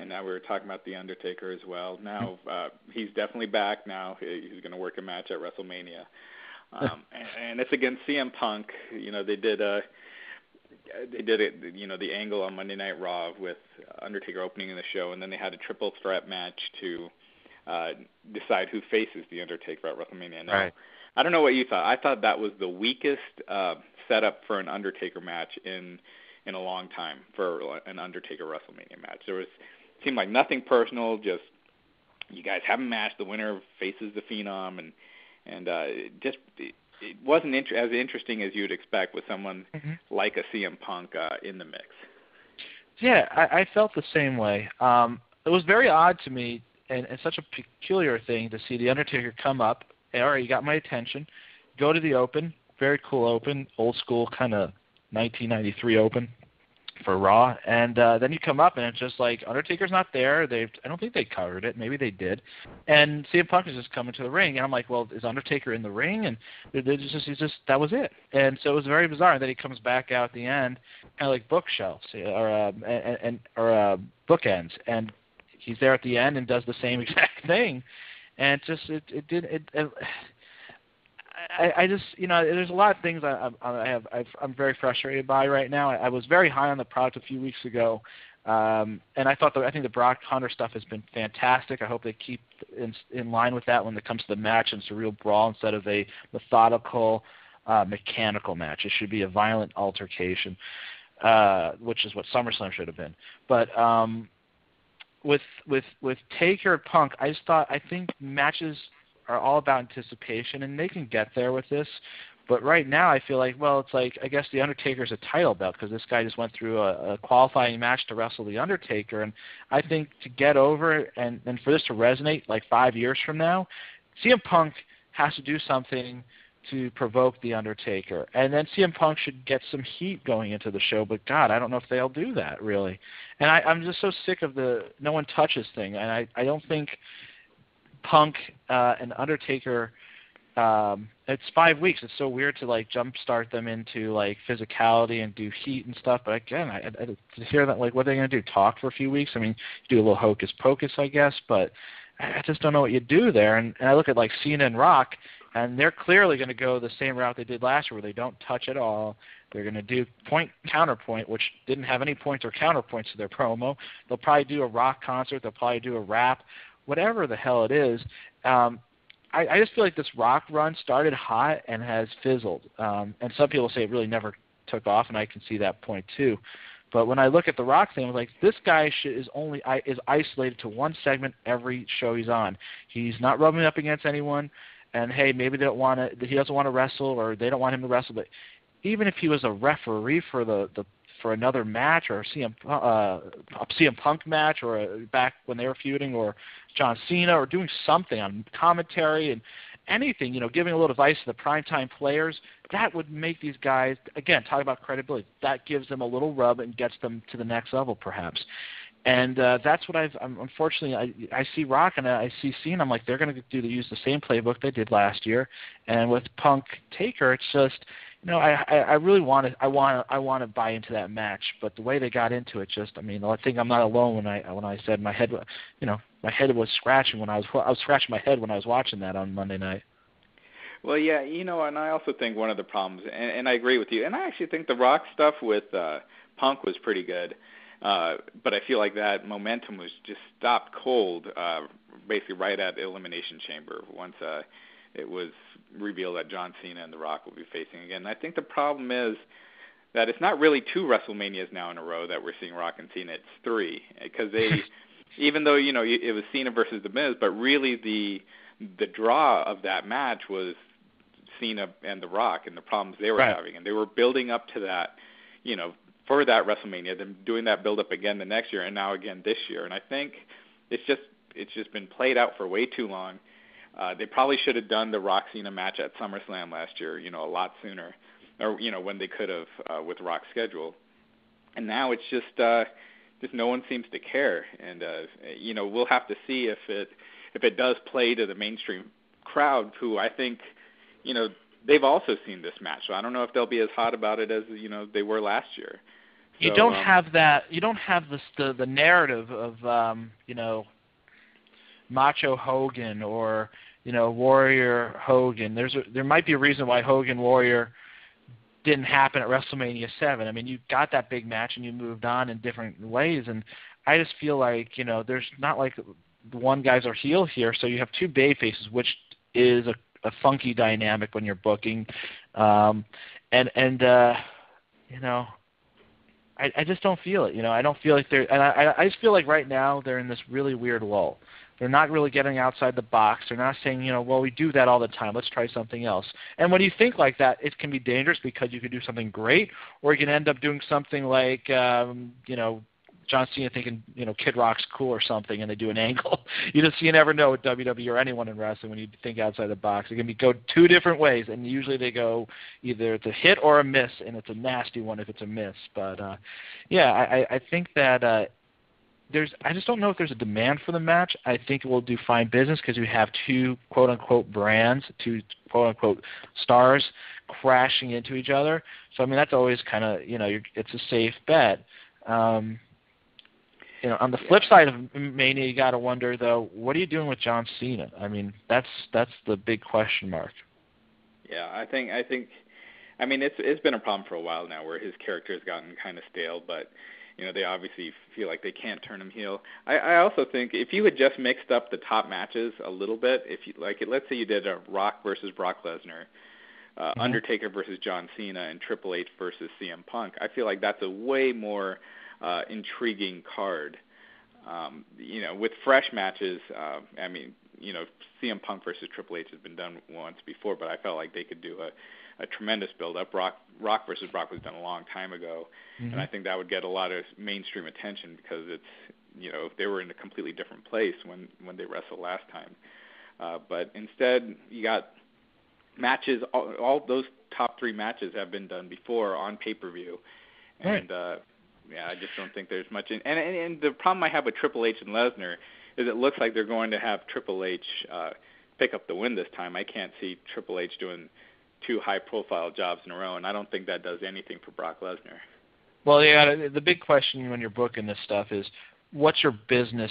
and now we were talking about The Undertaker as well. Now he's definitely back now. He's going to work a match at WrestleMania. And it's against CM Punk. They did it, the angle on Monday Night Raw with Undertaker opening the show, and then they had a triple threat match to decide who faces The Undertaker at WrestleMania. Now, right. I don't know what you thought. I thought that was the weakest setup for an Undertaker match in a long time for an Undertaker WrestleMania match. Seemed like nothing personal, just you guys have a match, the winner faces the Phenom, and it wasn't as interesting as you'd expect with someone like a CM Punk in the mix. Yeah, I felt the same way. It was very odd to me, and such a peculiar thing to see The Undertaker come up. All right, you got my attention. Go to the Open, very cool Open, old school kind of 1993 Open for Raw, and then you come up and it's just like Undertaker's not there. I don't think they covered it. Maybe they did. And CM Punk is just coming to the ring, and I'm like, well, is Undertaker in the ring? And that was it. And so it was very bizarre. And then he comes back out at the end, kind of like bookshelves or bookends, and he's there at the end and does the same exact thing. And I just, there's a lot of things I'm very frustrated by right now. I was very high on the product a few weeks ago, and I think the Brock Hunter stuff has been fantastic. I hope they keep in line with that when it comes to the match, and it's a real brawl instead of a methodical, mechanical match. It should be a violent altercation, which is what SummerSlam should have been. But with Taker Punk, I think matches are all about anticipation, and they can get there with this. But right now I feel like, well, it's like, I guess The Undertaker's a title belt because this guy just went through a qualifying match to wrestle The Undertaker. And I think to get over and for this to resonate like 5 years from now, CM Punk has to do something to provoke The Undertaker. And then CM Punk should get some heat going into the show, but God, I don't know if they'll do that, really. And I'm just so sick of the no one touches thing, and I don't think Punk and Undertaker, it's 5 weeks. It's so weird to like jumpstart them into like physicality and do heat and stuff. But again, I to hear that, like, what are they going to do? Talk for a few weeks? I mean, do a little hocus pocus, I guess, but I just don't know what you do there. And I look at like Cena and Rock, and they're clearly going to go the same route they did last year, where they don't touch at all. They're going to do point counterpoint, which didn't have any points or counterpoints to their promo. They'll probably do a rock concert. They'll probably do a rap. Whatever the hell it is, I just feel like this Rock run started hot and has fizzled. And some people say it really never took off, and I can see that point too. But when I look at the Rock thing, I'm like, this guy is isolated to one segment every show he's on. He's not rubbing up against anyone. And hey, maybe he doesn't want to wrestle, or they don't want him to wrestle. But even if he was a referee for for another match, or a CM Punk match, or back when they were feuding, or John Cena, or doing something on commentary and anything, giving a little advice to the primetime players, that would make these guys, again, talk about credibility, that gives them a little rub and gets them to the next level perhaps. And that's what unfortunately, I see Rock and I see Cena. I'm like, they're going to use the same playbook they did last year. And with Punk Taker, it's just, I really want to buy into that match. But the way they got into it, I think I'm not alone when I said my head, my head was scratching when I was scratching my head when I was watching that on Monday night. Well, yeah, and I also think one of the problems, and I agree with you, and I actually think the Rock stuff with Punk was pretty good. But I feel like that momentum was just stopped cold, basically right at Elimination Chamber once it was revealed that John Cena and The Rock will be facing again. And I think the problem is that it's not really 2 WrestleManias now in a row that we're seeing Rock and Cena. It's 3, because they, even though it was Cena versus The Miz, but really the draw of that match was Cena and The Rock and the problems they were having, and they were building up to that, for that WrestleMania, them doing that build-up again the next year, and now again this year. And I think it's just been played out for way too long. They probably should have done the Rock Cena match at SummerSlam last year, a lot sooner, or when they could have with Rock's schedule. And now it's just no one seems to care. And we'll have to see if it does play to the mainstream crowd, who I think they've also seen this match. So I don't know if they'll be as hot about it as they were last year. You don't have that. You don't have the narrative of Macho Hogan or Warrior Hogan. There might be a reason why Hogan Warrior didn't happen at WrestleMania 7. I mean, you got that big match and you moved on in different ways, and I just feel like there's not like the one guys are heel here, so you have two bay faces, which is a funky dynamic when you're booking, I just don't feel it. I don't feel like they're, and I just feel like right now they're in this really weird lull. They're not really getting outside the box. They're not saying, well, we do that all the time. Let's try something else. And when you think like that, it can be dangerous because you could do something great, or you can end up doing something like, John Cena thinking, Kid Rock's cool or something, and they do an angle. You never know with WWE or anyone in wrestling when you think outside the box. It can go two different ways, and usually they go either it's a hit or a miss, and it's a nasty one if it's a miss. But I think that I just don't know if there's a demand for the match. I think it will do fine business because we have two quote unquote brands, two quote unquote stars crashing into each other. So I mean that's always kind of it's a safe bet. On the flip side of Mania, you got to wonder though, what are you doing with John Cena? I mean, that's the big question mark. Yeah, I think it's been a problem for a while now where his character has gotten kind of stale, but they obviously feel like they can't turn him heel. I also think if you had just mixed up the top matches a little bit, if you let's say you did a Rock versus Brock Lesnar, Undertaker versus John Cena, and Triple H versus CM Punk, I feel like that's a way more intriguing card. With fresh matches, CM Punk versus Triple H has been done once before, but I felt like they could do a tremendous build-up. Rock versus Brock was done a long time ago, and I think that would get a lot of mainstream attention because it's, they were in a completely different place when they wrestled last time. But instead, you got matches, all those top three matches have been done before on pay-per-view, and I just don't think there's much. And the problem I have with Triple H and Lesnar is it looks like they're going to have Triple H pick up the win this time. I can't see Triple H doing two high-profile jobs in a row, and I don't think that does anything for Brock Lesnar. Well, the big question when you're booking this stuff is, what's your business?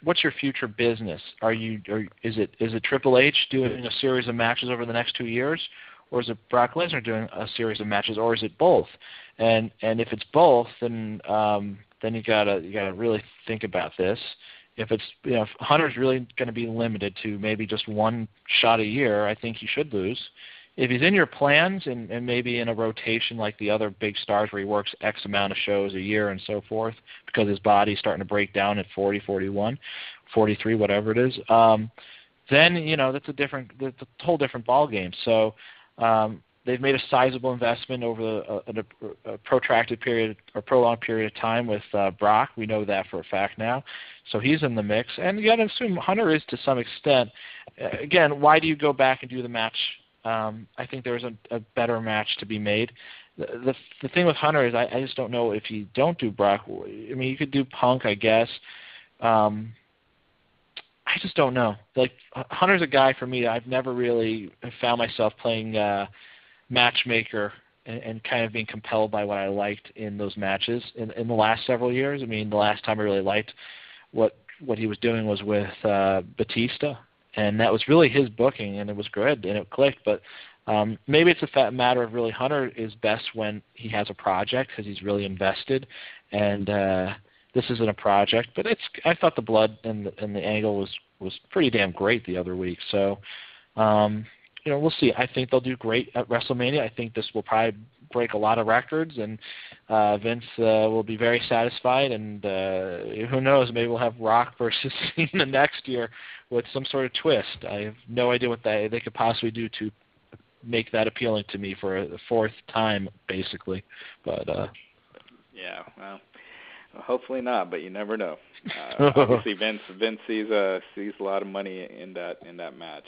What's your future business? Is it Triple H doing a series of matches over the next 2 years, or is it Brock Lesnar doing a series of matches, or is it both? And if it's both, then you gotta really think about this. If it's if Hunter's really going to be limited to maybe just one shot a year, I think you should lose. If he's in your plans and maybe in a rotation like the other big stars where he works X amount of shows a year and so forth because his body's starting to break down at 40, 41, 43, whatever it is, then that's a whole different ball game. So they've made a sizable investment over a protracted period or prolonged period of time with Brock. We know that for a fact now. So he's in the mix. And you got to assume Hunter is to some extent. Again, why do you go back and do the match? I think there's a better match to be made. The thing with Hunter is I just don't know if you don't do Brock. I mean, you could do Punk, I guess. I just don't know. Like Hunter's a guy for me. I've never really found myself playing matchmaker and kind of being compelled by what I liked in those matches in the last several years. I mean, the last time I really liked what he was doing was with Batista. And that was really his booking, and it was good, and it clicked. But maybe it's a matter of really Hunter is best when he has a project because he's really invested. And this isn't a project, but I thought the blood and the angle was pretty damn great the other week. So we'll see. I think they'll do great at WrestleMania. I think this will probably break a lot of records, and Vince will be very satisfied. And who knows? Maybe we'll have Rock versus Cena next year with some sort of twist. I have no idea what they could possibly do to make that appealing to me for the fourth time, basically. But yeah, well, hopefully not, but you never know. Obviously, Vince sees a lot of money in that match.